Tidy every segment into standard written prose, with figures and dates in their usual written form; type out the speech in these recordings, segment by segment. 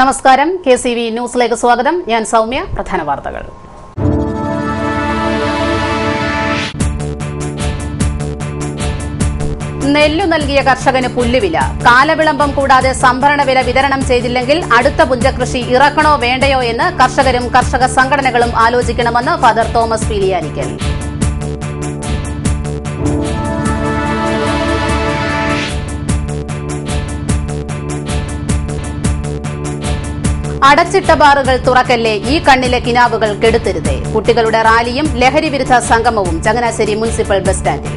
നമസ്കാരം. KCV ന്യൂസിലേക്ക് സ്വാഗതം. ഞാൻ സൗമ്യ. പ്രധാന വാർത്തകൾ. നെല്ലു നൽകിയ കർഷകന് പുല്ലുവില. കാലവിളംബം കൂടാതെ സംഭരണ വില വിതരണം ചെയ്തില്ലെങ്കിൽ അടുത്ത പുഞ്ചകൃഷി ഇറക്കണോ വേണ്ടയോ എന്ന് കർഷകരും കർഷക സംഘടനകളും ആലോചിക്കണമെന്ന് ഫാദർ തോമസ് പീലിയാനിക്കൽ. അടച്ചിട്ട ബാറുകൾ തുറക്കല്ലേ, ഈ കണ്ണിലെ കിനാവുകൾ കെടുത്തരുതേ. കുട്ടികളുടെ റാലിയും ലഹരി വിരുദ്ധ സംഗമവും ചങ്ങനാശ്ശേരി മുനിസിപ്പൽ ബസ് സ്റ്റാൻഡിൽ.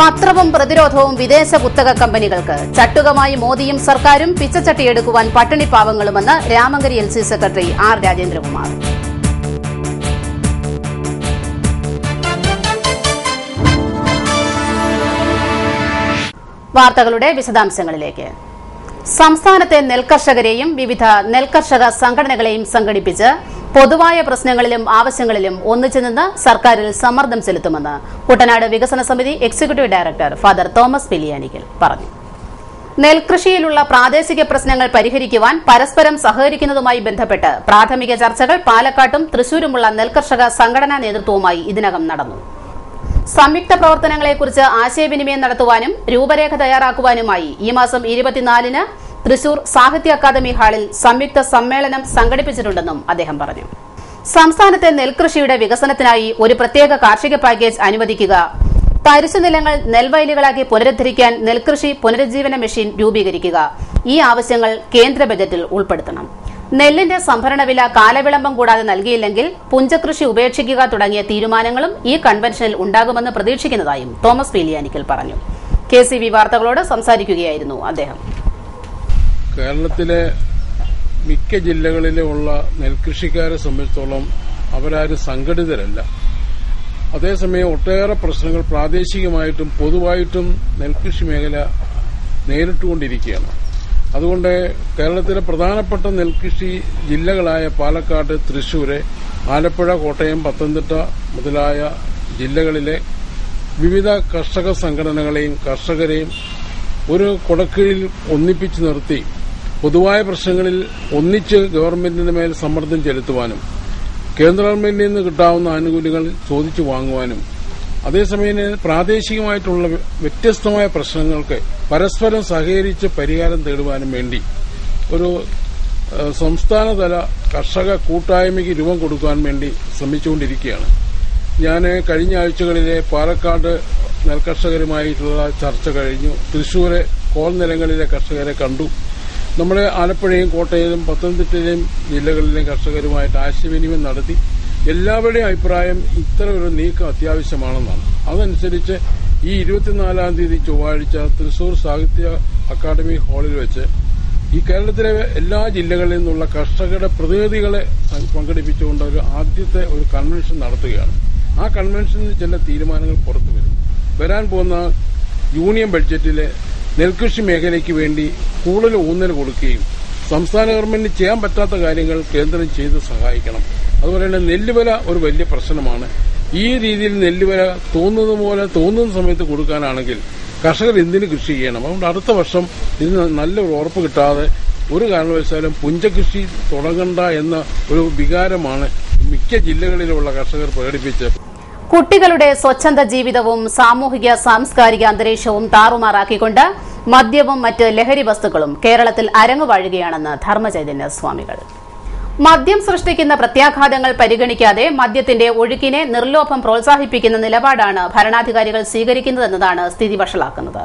പത്രവും പ്രതിരോധവും വിദേശ കുത്തക കമ്പനികൾക്ക്. ചട്ടുകമായി മോദിയും സർക്കാരും പിച്ചച്ചട്ടിയെടുക്കുവാൻ പട്ടിണിപ്പാവങ്ങളുമെന്ന് Ramankari LC secretary R. Rajendrakumar. വാർത്തകളുടെ വിശദാംശങ്ങളിലേക്ക്. സംസ്ഥാനത്തെ നെൽകർഷകരെയും വിവിധ നെൽകർഷക സംഘടനകളെയും സംഘടിപ്പിച്ച് പൊതുവായ പ്രശ്നങ്ങളിലും ആവശ്യങ്ങളിലും ഒന്നിച്ചുനിന്ന് സർക്കാരിൽ സമ്മർദ്ദം ചെലുത്തുമെന്ന് കുട്ടനാട് വികസന സമിതി എക്സിക്യൂട്ടീവ് ഡയറക്ടർ ഫാദർ തോമസ് പീലിയാനിക്കൽ പറഞ്ഞു. നെൽകൃഷിയിലുള്ള പ്രാദേശിക പ്രശ്നങ്ങൾ പരിഹരിക്കുവാൻ പരസ്പരം സഹകരിക്കുന്നതുമായി ബന്ധപ്പെട്ട് പ്രാഥമിക ചർച്ചകൾ പാലക്കാട്ടും തൃശൂരുമുള്ള നെൽകർഷക സംഘടനാ നേതൃത്വവുമായി ഇതിനകം നടന്നു. സംയുക്ത പ്രവർത്തനങ്ങളെക്കുറിച്ച് ആശയവിനിമയം നടത്തുവാനും രൂപരേഖ തയ്യാറാക്കുവാനുമായി ഈ മാസം 24-ന് തൃശൂർ സാഹിത്യ അക്കാദമി ഹാളിൽ സംയുക്ത സമ്മേളനം സംഘടിപ്പിച്ചിട്ടുണ്ടെന്നും അദ്ദേഹം പറഞ്ഞു. സംസ്ഥാനത്തെ നെൽകൃഷിയുടെ വികസനത്തിനായി ഒരു പ്രത്യേക കാർഷിക പാക്കേജ് അനുവദിക്കുക, തരിശുനിലങ്ങൾ നെൽവയലുകളാക്കി പുനരുദ്ധരിക്കാൻ നെൽകൃഷി പുനരുജ്ജീവന മെഷീൻ രൂപീകരിക്കുക, ഈ ആവശ്യങ്ങൾ കേന്ദ്ര ബജറ്റിൽ ഉൾപ്പെടുത്തണം. നെല്ലിന്റെ സംഭരണ വില കാലവിളംബം കൂടാതെ നൽകിയില്ലെങ്കിൽ പുഞ്ചകൃഷി ഉപേക്ഷിക്കുക തുടങ്ങിയ തീരുമാനങ്ങളും ഈ കൺവെൻഷനിൽ ഉണ്ടാകുമെന്ന് പ്രതീക്ഷിക്കുന്നതായും തോമസ് പീലിയാനിക്കൽ പറഞ്ഞു. KCV വാർത്തകളോട് സംസാരിക്കുകയായിരുന്നു അദ്ദേഹം. കേരളത്തിലെ മിക്ക ജില്ലകളിലുള്ള നെൽകൃഷിക്കാരെ സംബന്ധിച്ചോളം അവരാരും സംഘടിതരല്ല. അതേസമയം ഒട്ടേറെ പ്രശ്നങ്ങൾ പ്രാദേശികമായിട്ടും പൊതുവായിട്ടും നെൽകൃഷി മേഖല നേരിട്ടുകൊണ്ടിരിക്കുകയാണ്. അതുകൊണ്ട് കേരളത്തിലെ പ്രധാനപ്പെട്ട നെൽകൃഷി ജില്ലകളായ പാലക്കാട്, തൃശൂർ, ആലപ്പുഴ, കോട്ടയം, പത്തനംതിട്ട മുതലായ ജില്ലകളിലെ വിവിധ കർഷക സംഘടനകളെയും കർഷകരെയും ഒരു കൊടക്കീഴിൽ ഒന്നിപ്പിച്ചു നിർത്തി പൊതുവായ പ്രശ്നങ്ങളിൽ ഒന്നിച്ച് ഗവൺമെന്റിന്റെ മേൽ സമ്മർദ്ദം ചെലുത്തുവാനും കേന്ദ്ര ഗവൺമെന്റിൽ നിന്ന് കിട്ടാവുന്ന ആനുകൂല്യങ്ങൾ ചോദിച്ചു വാങ്ങുവാനും അതേസമയം പ്രാദേശികമായിട്ടുള്ള വ്യത്യസ്തമായ പ്രശ്നങ്ങൾക്ക് പരസ്പരം സഹകരിച്ച് പരിഹാരം തേടുവാനും വേണ്ടി ഒരു സംസ്ഥാനതല കർഷക കൂട്ടായ്മയ്ക്ക് രൂപം കൊടുക്കാൻ വേണ്ടി ശ്രമിച്ചുകൊണ്ടിരിക്കുകയാണ്. ഞാൻ കഴിഞ്ഞ ആഴ്ചകളിലെ പാലക്കാട് നെൽകർഷകരുമായിട്ടുള്ള ചർച്ച കഴിഞ്ഞു. തൃശൂരെ കോൾ നിലങ്ങളിലെ കർഷകരെ കണ്ടു. നമ്മുടെ ആലപ്പുഴയും കോട്ടയവും പത്തനംതിട്ടയിലെയും ജില്ലകളിലെയും കർഷകരുമായിട്ട് ആശയവിനിമയം നടത്തി. എല്ലാവരുടെയും അഭിപ്രായം ഇത്തരം ഒരു നീക്കം അത്യാവശ്യമാണെന്നാണ്. അതനുസരിച്ച് ഈ 24-ാം തീയതി ചൊവ്വാഴ്ച തൃശൂർ സാഹിത്യ അക്കാദമി ഹാളിൽ വെച്ച് ഈ കേരളത്തിലെ എല്ലാ ജില്ലകളിൽ നിന്നുള്ള കർഷകരുടെ പ്രതിനിധികളെ പങ്കെടുപ്പിച്ചുകൊണ്ട് ആദ്യത്തെ ഒരു കൺവെൻഷൻ നടത്തുകയാണ്. ആ കൺവെൻഷനിൽ ചില തീരുമാനങ്ങൾ പുറത്തു വരും. വരാൻ പോകുന്ന യൂണിയൻ ബഡ്ജറ്റിലെ നെൽകൃഷി മേഖലയ്ക്ക് വേണ്ടി കൂടുതൽ ഊന്നൽ കൊടുക്കുകയും സംസ്ഥാന ഗവൺമെന്റിന് ചെയ്യാൻ പറ്റാത്ത കാര്യങ്ങൾ കേന്ദ്രം ചെയ്ത് സഹായിക്കണം. അതുപോലെ തന്നെ നെല്ലുവില ഒരു വലിയ പ്രശ്നമാണ്. ഈ രീതിയിൽ നെല്ലുവില തോന്നുന്ന സമയത്ത് കൊടുക്കാനാണെങ്കിൽ കർഷകർ എന്തിന് കൃഷി ചെയ്യണം? അതുകൊണ്ട് അടുത്ത വർഷം ഇതിന് നല്ലൊരു ഉറപ്പ് കിട്ടാതെ ഒരു കാരണവശാലും പുഞ്ചകൃഷി തുടങ്ങണ്ട എന്ന ഒരു വികാരമാണ് മിക്ക ജില്ലകളിലുള്ള കർഷകർ പ്രകടിപ്പിച്ചത്. കുട്ടികളുടെ സ്വച്ഛന്ത ജീവിതവും സാമൂഹിക സാംസ്കാരിക അന്തരീക്ഷവും താറുമാറാക്കിക്കൊണ്ട് മദ്യവും മറ്റ് ലഹരി വസ്തുക്കളും കേരളത്തിൽ അരങ്ങുവാഴുകയാണെന്ന് ധർമ്മചൈതന്യ സ്വാമികൾ. മദ്യം സൃഷ്ടിക്കുന്ന പ്രത്യാഘാതങ്ങൾ പരിഗണിക്കാതെ മദ്യത്തിന്റെ ഒഴുക്കിനെ നിർലോഭം പ്രോത്സാഹിപ്പിക്കുന്ന നിലപാടാണ് ഭരണാധികാരികൾ സ്വീകരിക്കുന്നതെന്നതാണ് സ്ഥിതി വഷളാക്കുന്നത്.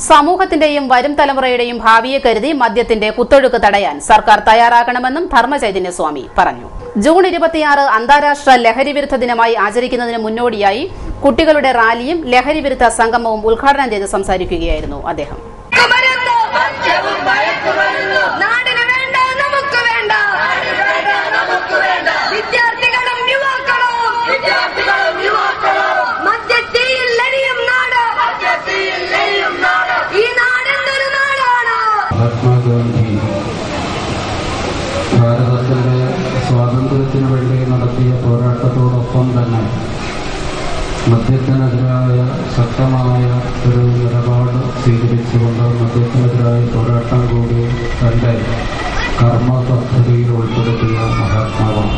സമൂഹത്തിന്റെയും വരും തലമുറയുടെയും ഭാവിയെ കരുതി മദ്യത്തിന്റെ കുത്തൊഴുക്ക് തടയാൻ സർക്കാർ തയ്യാറാകണമെന്നും ധർമ്മചൈതന്യ സ്വാമി പറഞ്ഞു. ജൂൺ 26 അന്താരാഷ്ട്ര ലഹരി വിരുദ്ധ ദിനമായി ആചരിക്കുന്നതിന് മുന്നോടിയായി കുട്ടികളുടെ റാലിയും ലഹരി വിരുദ്ധ സംഗമവും ഉദ്ഘാടനം ചെയ്ത് സംസാരിക്കുകയായിരുന്നു അദ്ദേഹം. മഹാത്മാഗാന്ധി ഭാരതത്തിന്റെ സ്വാതന്ത്ര്യത്തിന് വേണ്ടി നടത്തിയ നടത്തിയ പോരാട്ടത്തോടൊപ്പം തന്നെ മദ്യത്തിനെതിരായ ശക്തമായ ഒരു നിലപാട് സ്വീകരിച്ചുകൊണ്ട് മദ്യത്തിനെതിരായ പോരാട്ടം കൂടി തന്റെ കർമ്മ പദ്ധതിയിൽ ഉൾപ്പെടുത്തിയ മഹാത്മാവാണ്.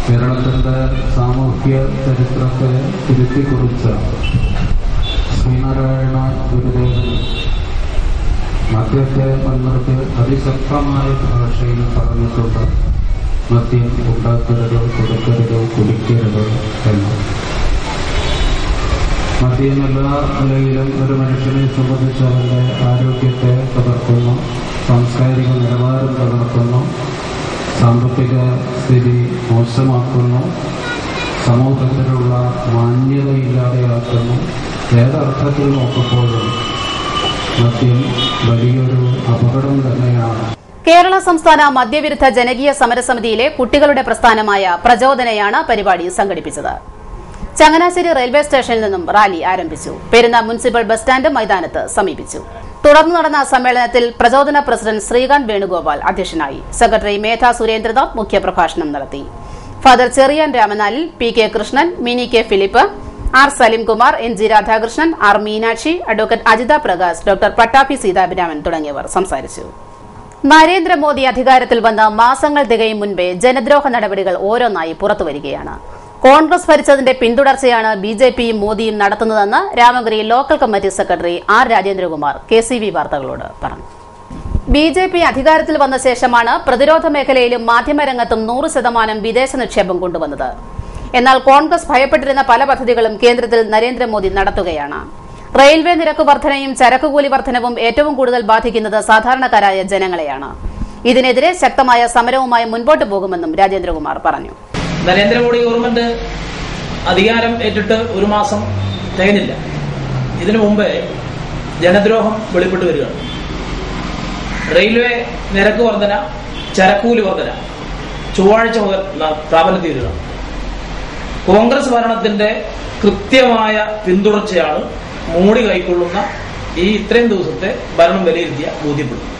കേരളത്തിന്റെ സാമൂഹ്യ ചരിത്രത്തെ തിരുത്തിക്കുറിച്ച ശ്രീനാരായണ ഗുരുദേവൻ മദ്യത്തെ മുൻനിർത്തി അതിശക്തമായ ഭാഷയിൽ പറഞ്ഞിട്ടുണ്ട്. മദ്യം ഉണ്ടാക്കരുത്, കൊടുക്കരുത്, കുടിക്കരുത് എന്ന്. മദ്യം എല്ലാ നിലയിലും ഒരു മനുഷ്യനെ സംബന്ധിച്ച് അവന്റെ ആരോഗ്യത്തെ തകർക്കുന്നു, സാംസ്കാരിക നിലവാരം തകർക്കുന്നു, സാമ്പത്തിക സ്ഥിതി മോശമാക്കുന്നു, സമൂഹത്തിലുള്ള മാന്യതയില്ലാതെയാക്കുന്നു. ഏതർത്ഥത്തിൽ നോക്കുമ്പോഴും മദ്യം വലിയൊരു അപകടം തന്നെയാണ്. കേരള സംസ്ഥാന മദ്യവിരുദ്ധ ജനകീയ സമരസമിതിയിലെ കുട്ടികളുടെ പ്രസ്ഥാനമായ പ്രചോദനയാണ് പരിപാടി സംഘടിപ്പിച്ചത്. ചങ്ങനാശ്ശേരി റെയിൽവേ സ്റ്റേഷനിൽ നിന്നും റാലി ആരംഭിച്ചു. പെരുന്ന മുനിസിപ്പൽ ബസ് സ്റ്റാൻഡ് മൈതാനത്ത് സമീപിച്ചു. തുടർന്ന് നടന്ന സമ്മേളനത്തിൽ പ്രചോദന പ്രസിഡന്റ് ശ്രീകാന്ത് വേണുഗോപാൽ അധ്യക്ഷനായി. സെക്രട്ടറി മേധ സുരേന്ദ്രനാഥ് മുഖ്യപ്രഭാഷണം നടത്തി. Father Cherian രാമനാലിൽ, P K Krishnan, mini K Philip, R Salim Kumar, N G Radhakrishnan, R Meenakshi, advocate Ajitha Prakash, doctor Pattabhi സീതാഭിരാമൻ തുടങ്ങിയവർ സംസാരിച്ചു. നരേന്ദ്രമോദി അധികാരത്തിൽ വന്ന മാസങ്ങൾ തികയും മുൻപേ ജനദ്രോഹ നടപടികൾ ഓരോന്നായി പുറത്തുവരികയാണ്. കോൺഗ്രസ് ഭരിച്ചതിന്റെ പിന്തുടർച്ചയാണ് ബിജെപിയും മോദിയും നടത്തുന്നതെന്ന് Ramagiri local committee secretary R Rajendrakumar KCV വാർത്തകളോട് പറഞ്ഞു. ബിജെപി അധികാരത്തിൽ വന്ന ശേഷമാണ് പ്രതിരോധ മേഖലയിലും മാധ്യമരംഗത്തും 100% വിദേശ നിക്ഷേപം കൊണ്ടുവന്നത്. എന്നാൽ കോൺഗ്രസ് ഭയപ്പെട്ടിരുന്ന പല പദ്ധതികളും കേന്ദ്രത്തിൽ നരേന്ദ്രമോദി നടത്തുകയാണ്. റെയിൽവേ നിരക്ക് വർധനയും ചരക്കുകൂലി വർധനവും ഏറ്റവും കൂടുതൽ ബാധിക്കുന്നത് സാധാരണക്കാരായ ജനങ്ങളെയാണ്. ഇതിനെതിരെ ശക്തമായ സമരവുമായി മുൻപോട്ട് പോകുമെന്നും രാജേന്ദ്രകുമാർ പറഞ്ഞു. നരേന്ദ്രമോദി ഗവൺമെന്റ് അധികാരം ഏറ്റിട്ട് ഒരു മാസം തികഞ്ഞില്ല. ഇതിനു മുമ്പേ ജനദ്രോഹം വെളിപ്പെട്ടു വരികയാണ്. റെയിൽവേ നിരക്ക് വർധന, ചരക്കൂലി വർധന ചൊവ്വാഴ്ച മുതൽ പ്രാബല്യത്തിൽ വരികയാണ്. കോൺഗ്രസ് ഭരണത്തിന്റെ കൃത്യമായ പിന്തുടർച്ചയാണ് മോഡി കൈക്കൊള്ളുന്ന ഈ ഇത്രയും ദിവസത്തെ ഭരണം വിലയിരുത്തിയ ബോധ്യപ്പെടുന്നത്.